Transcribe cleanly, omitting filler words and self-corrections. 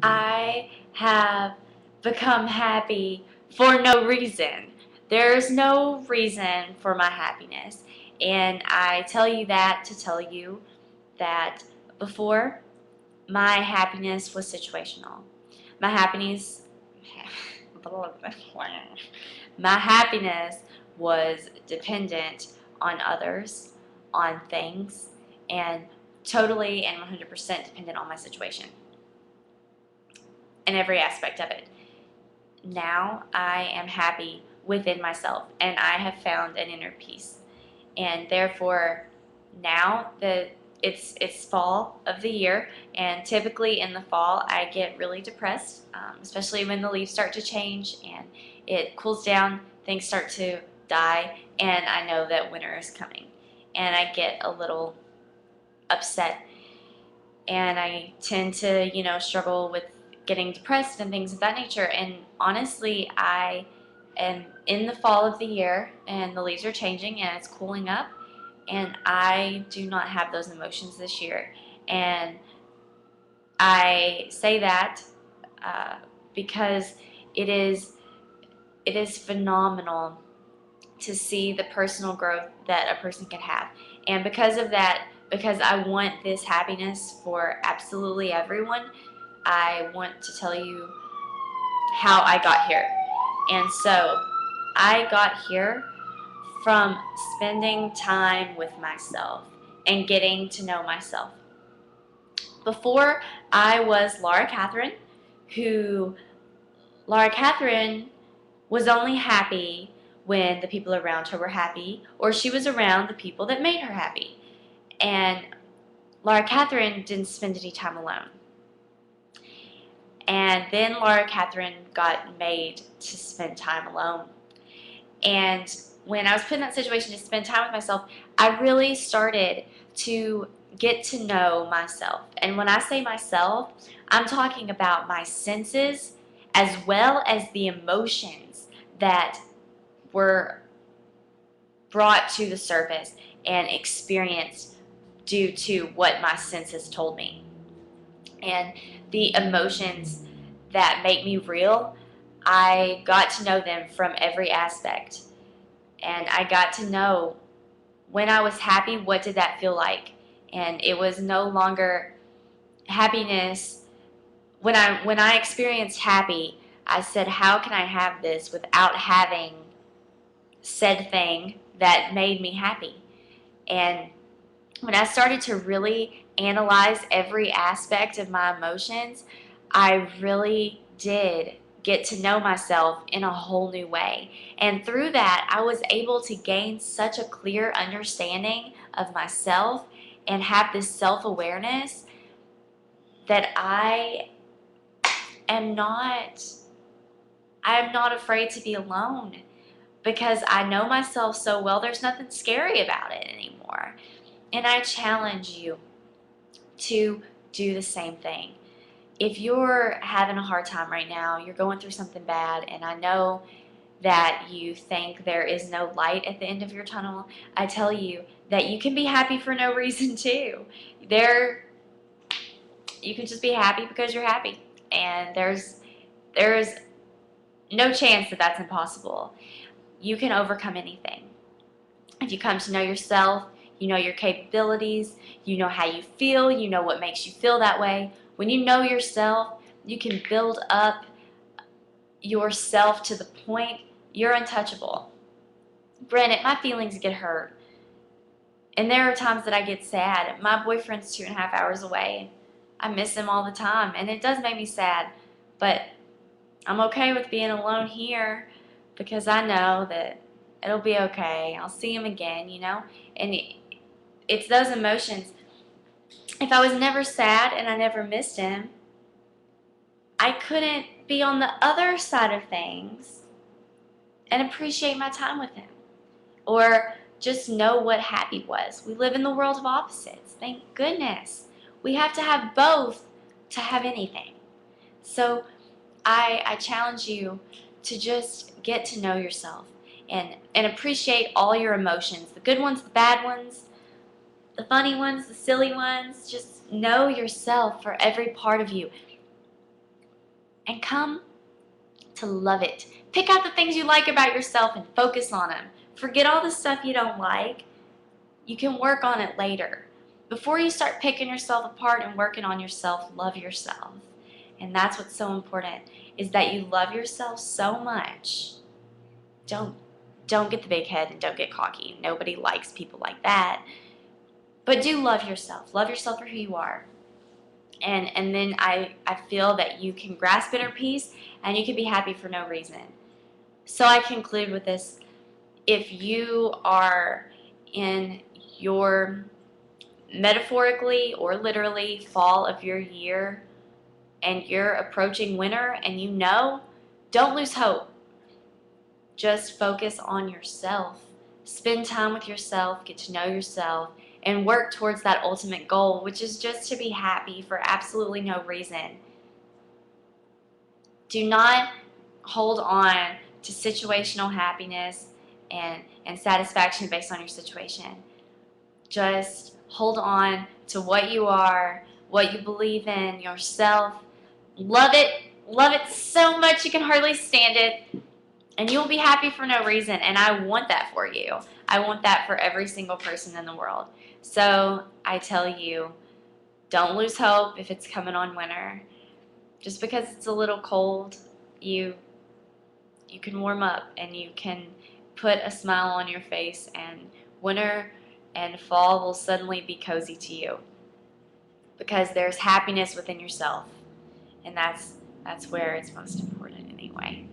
I have become happy for no reason. There's no reason for my happiness. And I tell you that to tell you that before, my happiness was situational. My happiness my happiness was dependent on others, on things, and totally and 100% dependent on my situation and every aspect of it. Now I am happy within myself and I have found an inner peace. And therefore, now that it's fall of the year, and typically in the fall I get really depressed, especially when the leaves start to change and it cools down, things start to die, and I know that winter is coming, and I get a little upset, and I tend to struggle with getting depressed and things of that nature. And honestly, I am in the fall of the year, and the leaves are changing, and it's cooling up, and I do not have those emotions this year. And I say that uh, because it is it is phenomenal to see the personal growth that a person can have. And because of that, because I want this happiness for absolutely everyone, I want to tell you how I got here. And so I got here from spending time with myself and getting to know myself. Before, I was Laura Catherine, who Laura Catherine was only happy when the people around her were happy, or she was around the people that made her happy. And Laura Catherine didn't spend any time alone. And then Laura Catherine got made to spend time alone. And when I was put in that situation to spend time with myself, I really started to get to know myself. And when I say myself, I'm talking about my senses as well as the emotions that were brought to the surface and experienced due to what my senses told me. And the emotions that make me real, I got to know them from every aspect. And I got to know when I was happy, what did that feel like? And it was no longer happiness. When I experienced happy, I said, how can I have this without having said thing that made me happy? And when I started to really analyze every aspect of my emotions, I really did get to know myself in a whole new way. And through that, I was able to gain such a clear understanding of myself and have this self awareness that am not I am not afraid to be alone because I know myself so well. There's nothing scary about it anymore. And I challenge you to do the same thing. If you're having a hard time right now, you're going through something bad, and I know that you think there is no light at the end of your tunnel, I tell you that you can be happy for no reason too. There, you can just be happy because you're happy, and there's no chance that that's impossible. You can overcome anything. If you come to know yourself, you know your capabilities, you know how you feel, you know what makes you feel that way. When you know yourself, you can build up yourself to the point you're untouchable. Granted, my feelings get hurt, and there are times that I get sad. My boyfriend's 2.5 hours away. I miss him all the time, and it does make me sad, but I'm okay with being alone here because I know that it'll be okay. I'll see him again. And it's those emotions. If I was never sad and I never missed him, I couldn't be on the other side of things and appreciate my time with him or just know what happy was. We live in the world of opposites. Thank goodness. We have to have both to have anything. So I challenge you to just get to know yourself and appreciate all your emotions, the good ones, the bad ones, the funny ones, the silly ones. Just know yourself for every part of you. and come to love it. Pick out the things you like about yourself and focus on them. Forget all the stuff you don't like. You can work on it later. Before you start picking yourself apart and working on yourself, love yourself. And that's what's so important, is that you love yourself so much. Don't get the big head and don't get cocky. Nobody likes people like that. But do love yourself. Love yourself for who you are. And then I feel that you can grasp inner peace and you can be happy for no reason. So I conclude with this. If you are in your metaphorically or literally fall of your year and you're approaching winter and you know, don't lose hope. Just focus on yourself. Spend time with yourself, get to know yourself, and work towards that ultimate goal, which is just to be happy for absolutely no reason. Do not hold on to situational happiness and satisfaction based on your situation. Just hold on to what you are, what you believe in, yourself. Love it so much you can hardly stand it, and you'll be happy for no reason. And I want that for you. I want that for every single person in the world. So I tell you, don't lose hope if it's coming on winter. Just because it's a little cold, you can warm up and you can put a smile on your face, and winter and fall will suddenly be cozy to you because there's happiness within yourself, and that's where it's most important anyway.